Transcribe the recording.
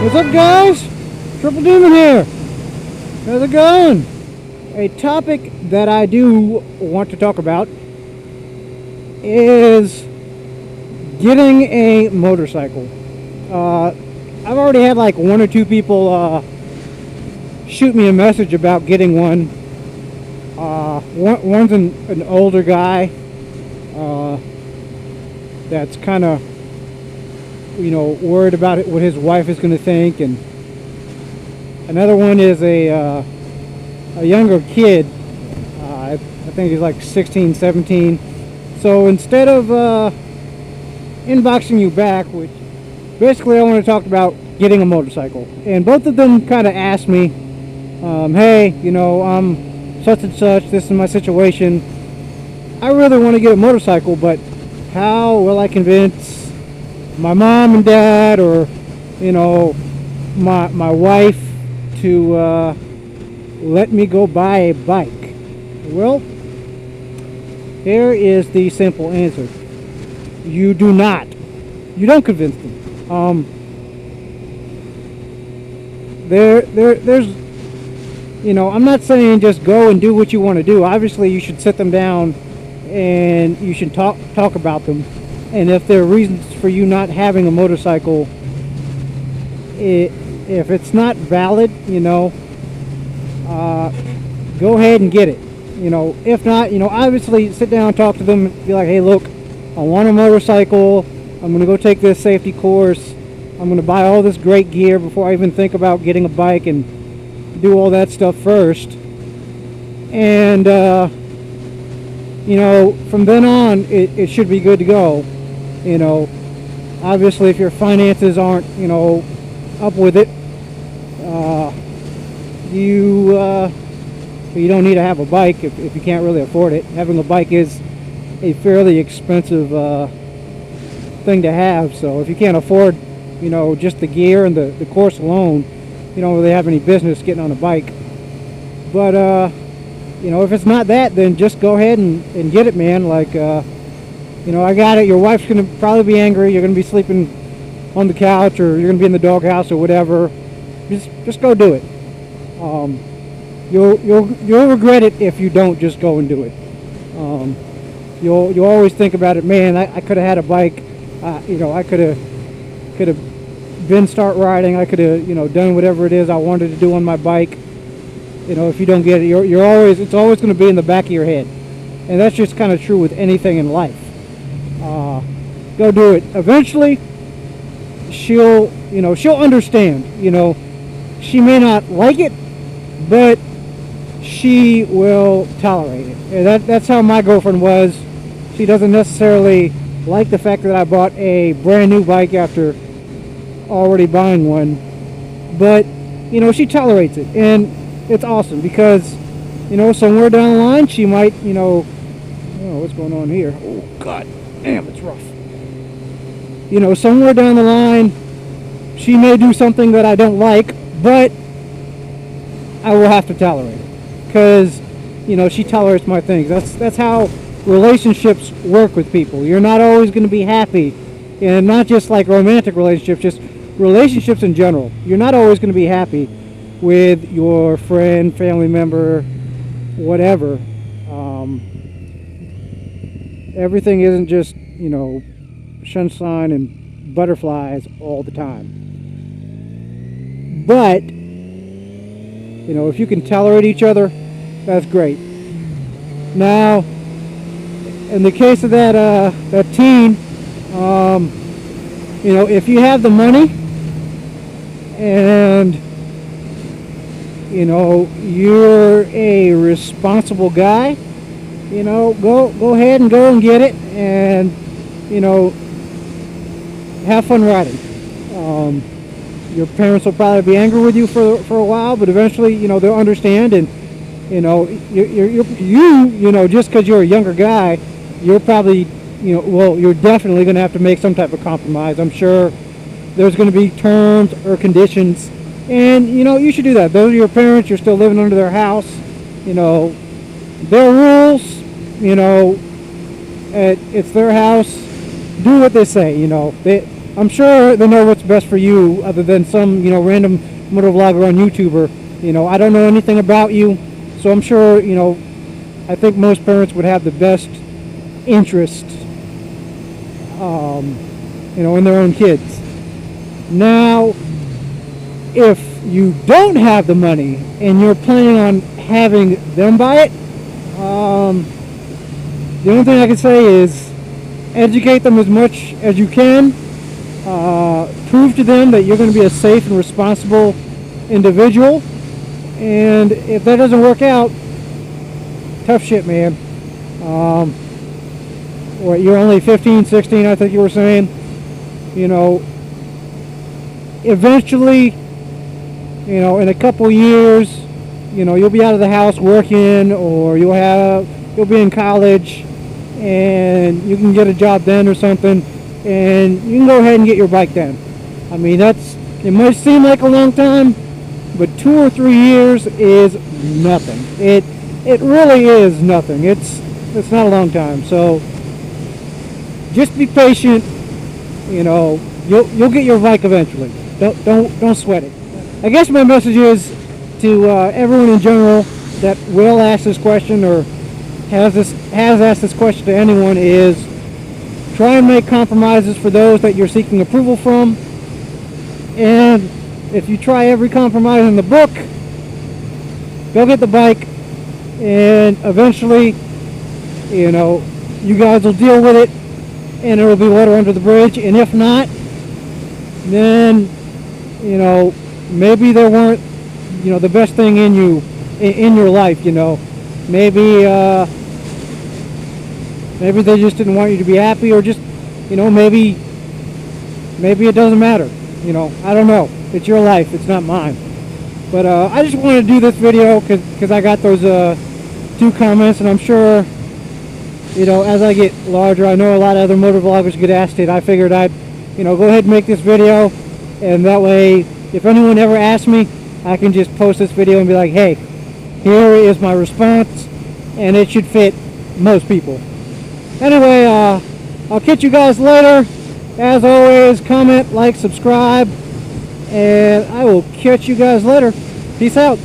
What's up, guys? Triple Demon here. How's it going? A topic that I do want to talk about is getting a motorcycle. I've already had like one or two people shoot me a message about getting one. One's an older guy that's kind of, worried about what his wife is going to think, and another one is a younger kid. I think he's like 16, 17. So instead of inboxing you back, which basically I want to talk about getting a motorcycle, and both of them kind of asked me, hey, I'm such and such, this is my situation, I really want to get a motorcycle, but how will I convince my mom and dad, or my wife, to let me go buy a bike? Well, here is the simple answer. You do not. You don't convince them. There's I'm not saying just go and do what you want to do. Obviously you should sit them down and you should talk about them. And if there are reasons for you not having a motorcycle, if it's not valid, go ahead and get it. If not, obviously sit down and talk to them and be like, hey, look, I want a motorcycle. I'm going to go take this safety course. I'm going to buy all this great gear before I even think about getting a bike, and do all that stuff first. And, from then on, it should be good to go. Obviously if your finances aren't, up with it, you don't need to have a bike if you can't really afford it. Having a bike is a fairly expensive thing to have, so if you can't afford just the gear and the course alone, you don't really have any business getting on a bike. But if it's not that, then just go ahead and get it, man. Like I got it. Your wife's gonna probably be angry. You're gonna be sleeping on the couch, or you're gonna be in the doghouse or whatever. Just go do it. You'll regret it if you don't just go and do it. You'll always think about it. Man, I could have had a bike. I could have been start riding. I could have done whatever it is I wanted to do on my bike. If you don't get it, it's always going to be in the back of your head, and that's just kind of true with anything in life. Go do it. Eventually, she'll understand. She may not like it, but she will tolerate it. And that's how my girlfriend was. She doesn't necessarily like the fact that I bought a brand new bike after already buying one, but she tolerates it, and it's awesome because somewhere down the line she might what's going on here. Oh god damn, it's rough. Somewhere down the line she may do something that I don't like, but I will have to tolerate it because she tolerates my things. That's how relationships work with people. You're not always going to be happy, and not just like romantic relationships, just relationships in general. You're not always going to be happy with your friend, family member, whatever. Everything isn't just sunshine and butterflies all the time. But if you can tolerate each other, that's great. Now, in the case of that teen, if you have the money and you're a responsible guy, go ahead and go and get it, and have fun riding. Your parents will probably be angry with you for a while, but eventually they'll understand, and just because you're a younger guy, you're probably you're definitely going to have to make some type of compromise. I'm sure there's going to be terms or conditions, and you should do that. Those are your parents. You're still living under their house. Their rules. It's their house. Do what they say. I'm sure they know what's best for you, other than some, you know, random motor vlogger on YouTube. Or, you know, I don't know anything about you, so I'm sure, you know, I think most parents would have the best interest, you know, in their own kids. Now, if you don't have the money and you're planning on having them buy it, the only thing I can say is educate them as much as you can. Prove to them that you're going to be a safe and responsible individual. And if that doesn't work out, tough shit, man. Or you're only 15, 16, I think you were saying. You know, eventually, you know, in a couple years, you know, you'll be out of the house working, or you'll be in college, and you can get a job then or something, and you can go ahead and get your bike then. I mean, it might seem like a long time, but 2 or 3 years is nothing. It really is nothing. It's not a long time. So just be patient. You know, you'll get your bike eventually. Don't sweat it. I guess my message is to everyone in general that will ask this question, or has asked this question to anyone, is try and make compromises for those that you're seeking approval from. And if you try every compromise in the book, go get the bike, and eventually, you know, you guys will deal with it, and it will be water under the bridge. And if not, then, you know, maybe there weren't, you know, the best thing in your life. You know, maybe they just didn't want you to be happy, or just, you know, maybe it doesn't matter. You know, I don't know. It's your life. It's not mine. But I just wanted to do this video because I got those 2 comments, and I'm sure, you know, as I get larger, I know a lot of other motor vloggers get asked it. I figured I'd, you know, go ahead and make this video, and that way, if anyone ever asks me, I can just post this video and be like, hey, here is my response, and it should fit most people. Anyway, I'll catch you guys later. As always, comment, like, subscribe, and I will catch you guys later. Peace out.